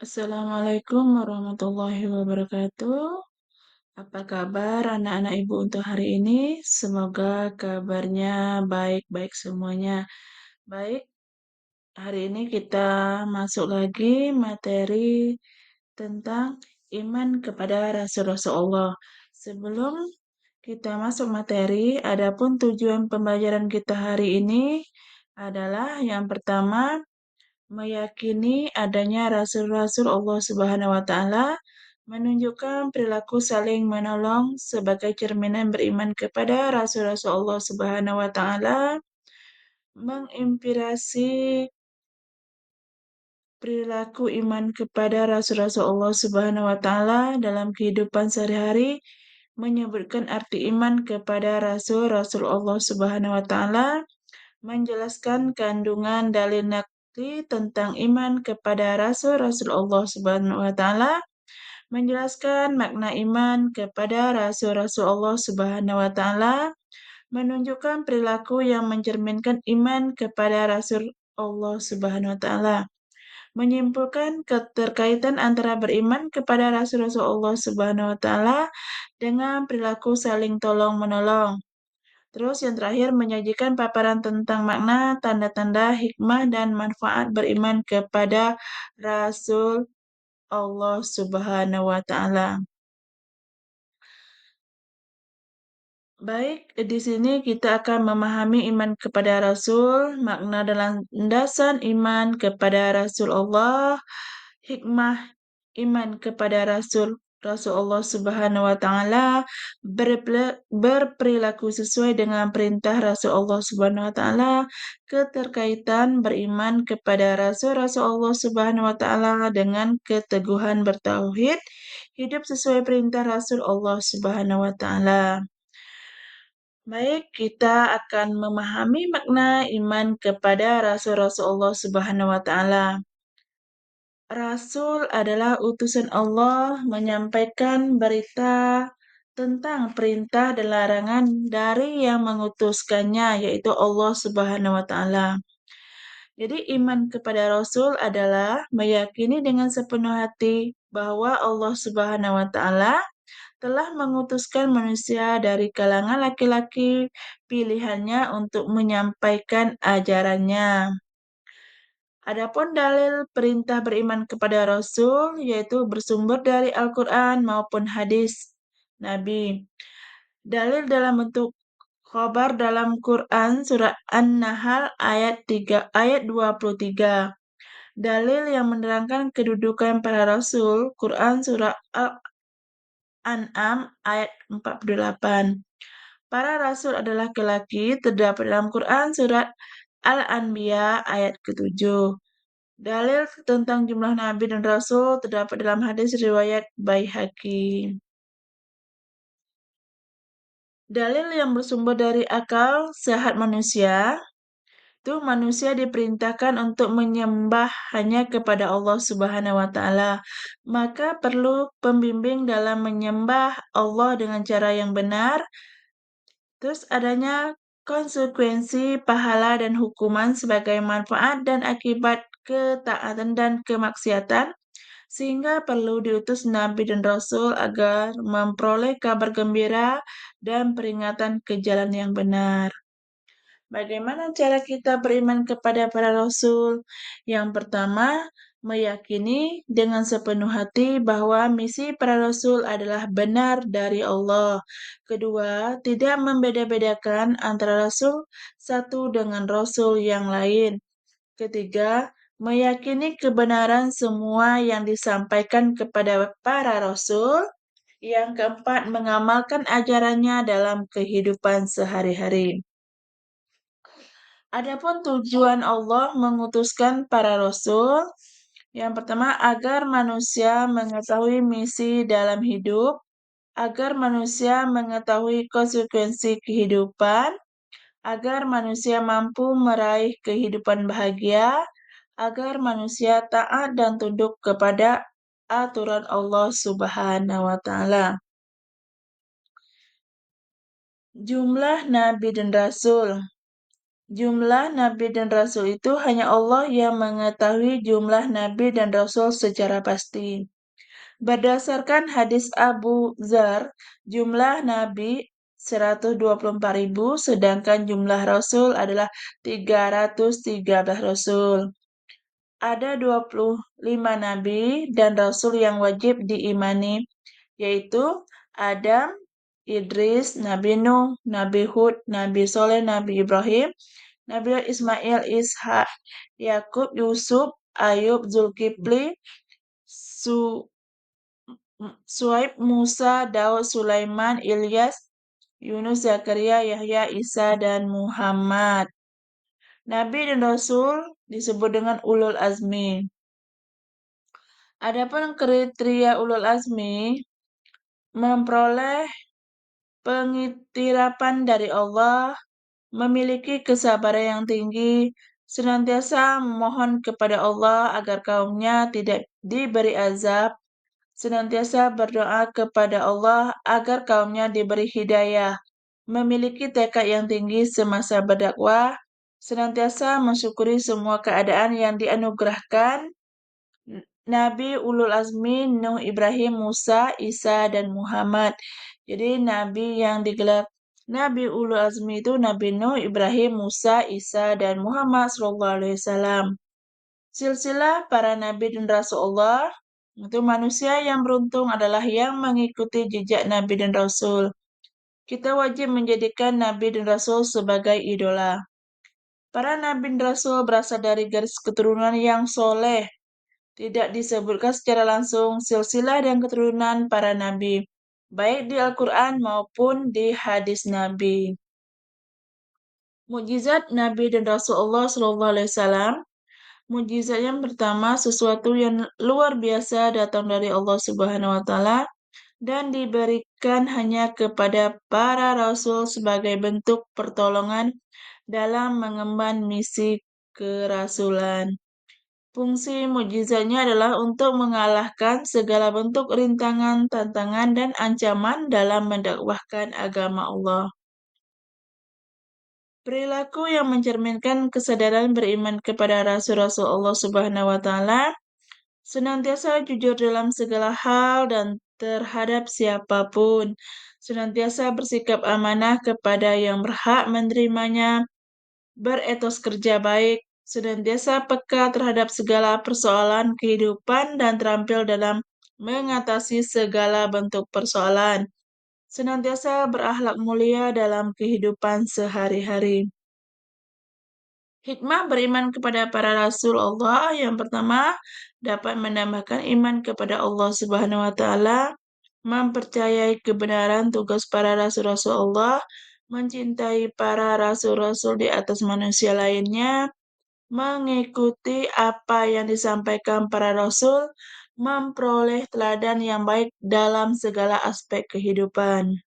Assalamualaikum warahmatullahi wabarakatuh. Apa kabar anak-anak ibu untuk hari ini? Semoga kabarnya baik-baik semuanya. Baik, hari ini kita masuk lagi materi tentang iman kepada Rasul-Rasul Allah. Sebelum kita masuk materi, adapun tujuan pembelajaran kita hari ini adalah yang pertama, meyakini adanya rasul-rasul Allah Subhanahu wa taala, menunjukkan perilaku saling menolong sebagai cerminan beriman kepada rasul-rasul Allah Subhanahu wa taala, menginspirasi perilaku iman kepada rasul-rasul Allah Subhanahu wa taala dalam kehidupan sehari-hari, menyebutkan arti iman kepada rasul-rasul Allah Subhanahu wa taala, menjelaskan kandungan dalil nakli tentang iman kepada rasul-rasul Allah Subhanahu wa taala, menjelaskan makna iman kepada rasul-rasul Allah Subhanahu wa taala, menunjukkan perilaku yang mencerminkan iman kepada rasul Allah Subhanahu wa taala, menyimpulkan keterkaitan antara beriman kepada rasul-rasul Allah Subhanahu wa taala dengan perilaku saling tolong-menolong. Terus yang terakhir menyajikan paparan tentang makna, tanda-tanda, hikmah, dan manfaat beriman kepada Rasul Allah Subhanahu wa Ta'ala. Baik, di sini kita akan memahami iman kepada Rasul, makna dan landasan iman kepada Rasul Allah, hikmah iman kepada Rasul Allah Subhanahu wa taala, berperilaku sesuai dengan perintah Rasul Allah Subhanahu wa taala, keterkaitan beriman kepada Rasul Allah Subhanahu wa taala dengan keteguhan bertauhid, hidup sesuai perintah Rasul Allah Subhanahu wa taala. Baik, kita akan memahami makna iman kepada Rasul-Rasul Allah Subhanahu wa taala. Rasul adalah utusan Allah menyampaikan berita tentang perintah dan larangan dari yang mengutuskannya, yaitu Allah Subhanahu wa taala. Jadi iman kepada Rasul adalah meyakini dengan sepenuh hati bahwa Allah Subhanahu wa taala telah mengutuskan manusia dari kalangan laki-laki pilihannya untuk menyampaikan ajarannya. Adapun dalil perintah beriman kepada Rasul yaitu bersumber dari Al-Quran maupun hadis Nabi. Dalil dalam bentuk khabar dalam Quran surah An-Nahl ayat 23. Dalil yang menerangkan kedudukan para rasul Quran surah Al-An'am ayat 48. Para rasul adalah laki-laki terdapat dalam Quran surat Al-Anbiya ayat ke-7. Dalil tentang jumlah nabi dan rasul terdapat dalam hadis riwayat Baihaqi. Dalil yang bersumber dari akal sehat manusia, itu manusia diperintahkan untuk menyembah hanya kepada Allah Subhanahu wa taala. Maka perlu pembimbing dalam menyembah Allah dengan cara yang benar. Terus adanya konsekuensi pahala dan hukuman sebagai manfaat dan akibat ketaatan dan kemaksiatan, sehingga perlu diutus Nabi dan Rasul agar memperoleh kabar gembira dan peringatan ke jalan yang benar. Bagaimana cara kita beriman kepada para rasul? Yang pertama, meyakini dengan sepenuh hati bahwa misi para rasul adalah benar dari Allah. Kedua, tidak membeda-bedakan antara rasul satu dengan rasul yang lain. Ketiga, meyakini kebenaran semua yang disampaikan kepada para rasul. Yang keempat, mengamalkan ajarannya dalam kehidupan sehari-hari. Adapun tujuan Allah mengutuskan para rasul, yang pertama agar manusia mengetahui misi dalam hidup, agar manusia mengetahui konsekuensi kehidupan, agar manusia mampu meraih kehidupan bahagia, agar manusia taat dan tunduk kepada aturan Allah Subhanahu wa taala. Jumlah nabi dan rasul. Jumlah nabi dan rasul itu hanya Allah yang mengetahui jumlah nabi dan rasul secara pasti. Berdasarkan hadis Abu Dzar, jumlah nabi 124.000, sedangkan jumlah rasul adalah 313 rasul. Ada 25 nabi dan rasul yang wajib diimani, yaitu Adam, Idris, Nabi Nuh, Nabi Hud, Nabi Soleh, Nabi Ibrahim, Nabi Ismail, Ishak, Yakub, Yusuf, Ayub, Zulkifli, Suaib, Musa, Daud, Sulaiman, Ilyas, Yunus, Zakaria, Yahya, Isa, dan Muhammad. Nabi dan Rasul disebut dengan ulul azmi. Adapun kriteria ulul azmi memperoleh pengitirapan dari Allah, memiliki kesabaran yang tinggi, senantiasa memohon kepada Allah agar kaumnya tidak diberi azab, senantiasa berdoa kepada Allah agar kaumnya diberi hidayah, memiliki tekad yang tinggi semasa berdakwah, senantiasa mensyukuri semua keadaan yang dianugerahkan. Nabi Ulul Azmi Nuh, Ibrahim, Musa, Isa, dan Muhammad. Jadi Nabi yang digelar Nabi Ulul Azmi itu Nabi Nuh, Ibrahim, Musa, Isa, dan Muhammad SAW. Silsilah para Nabi dan Rasulullah. Untuk manusia yang beruntung adalah yang mengikuti jejak Nabi dan Rasul. Kita wajib menjadikan Nabi dan Rasul sebagai idola. Para Nabi dan Rasul berasal dari garis keturunan yang soleh. Tidak disebutkan secara langsung silsilah dan keturunan para nabi, baik di Al-Quran maupun di hadis Nabi. Mukjizat Nabi dan Rasulullah SAW. Mukjizat yang pertama, sesuatu yang luar biasa datang dari Allah Subhanahu wa Ta'ala dan diberikan hanya kepada para rasul sebagai bentuk pertolongan dalam mengemban misi kerasulan. Fungsi mukjizatnya adalah untuk mengalahkan segala bentuk rintangan, tantangan, dan ancaman dalam mendakwahkan agama Allah. Perilaku yang mencerminkan kesadaran beriman kepada Rasul-Rasul Allah Subhanahu wa Ta'ala, senantiasa jujur dalam segala hal dan terhadap siapapun, senantiasa bersikap amanah kepada yang berhak menerimanya, beretos kerja baik, senantiasa peka terhadap segala persoalan kehidupan dan terampil dalam mengatasi segala bentuk persoalan, senantiasa berakhlak mulia dalam kehidupan sehari-hari. Hikmah beriman kepada para rasul Allah yang pertama dapat menambahkan iman kepada Allah Subhanahu wa Ta'ala, mempercayai kebenaran tugas para rasul-rasul Allah, mencintai para rasul-rasul di atas manusia lainnya, mengikuti apa yang disampaikan para rasul, memperoleh teladan yang baik dalam segala aspek kehidupan.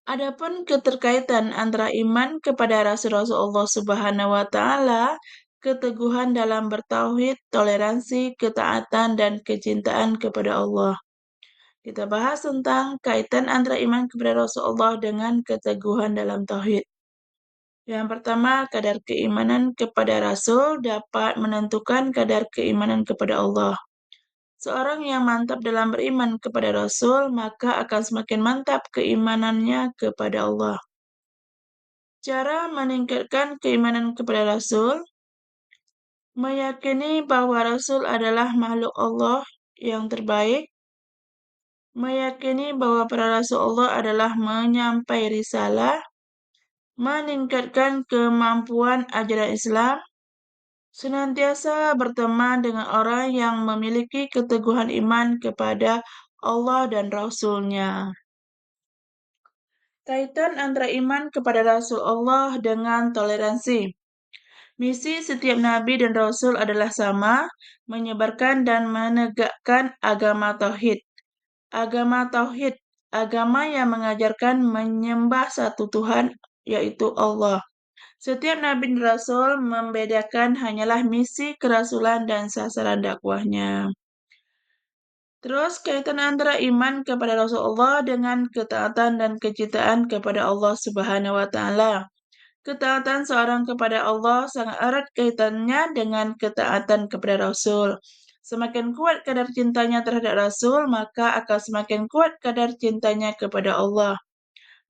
Adapun keterkaitan antara iman kepada Rasul-Rasul Allah Subhanahu wa Ta'ala, keteguhan dalam bertauhid, toleransi, ketaatan, dan kecintaan kepada Allah. Kita bahas tentang kaitan antara iman kepada Rasulullah dengan keteguhan dalam tauhid. Yang pertama, kadar keimanan kepada Rasul dapat menentukan kadar keimanan kepada Allah. Seorang yang mantap dalam beriman kepada Rasul, maka akan semakin mantap keimanannya kepada Allah. Cara meningkatkan keimanan kepada Rasul, meyakini bahwa Rasul adalah makhluk Allah yang terbaik, meyakini bahwa para Rasul Allah adalah menyampai risalah, meningkatkan kemampuan ajaran Islam, senantiasa berteman dengan orang yang memiliki keteguhan iman kepada Allah dan Rasul-Nya. Kaitan antara iman kepada Rasul Allah dengan toleransi. Misi setiap nabi dan rasul adalah sama, menyebarkan dan menegakkan agama tauhid. Agama tauhid, agama yang mengajarkan menyembah satu Tuhan, yaitu Allah. Setiap nabi dan rasul membedakan hanyalah misi kerasulan dan sasaran dakwahnya. Terus kaitan antara iman kepada Rasulullah dengan ketaatan dan kecintaan kepada Allah Subhanahu wa Ta'ala. Ketaatan seorang kepada Allah sangat erat kaitannya dengan ketaatan kepada Rasul. Semakin kuat kadar cintanya terhadap Rasul, maka akan semakin kuat kadar cintanya kepada Allah.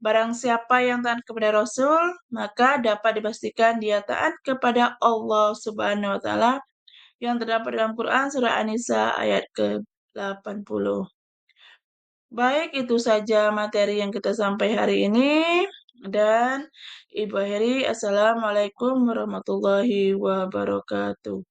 Barang siapa yang taat kepada Rasul, maka dapat dipastikan dia taat kepada Allah Subhanahu wa taala yang terdapat dalam Quran surah An-Nisa ayat ke-80. Baik, itu saja materi yang kita sampai hari ini. Dan Ibu akhiri, Assalamualaikum warahmatullahi wabarakatuh.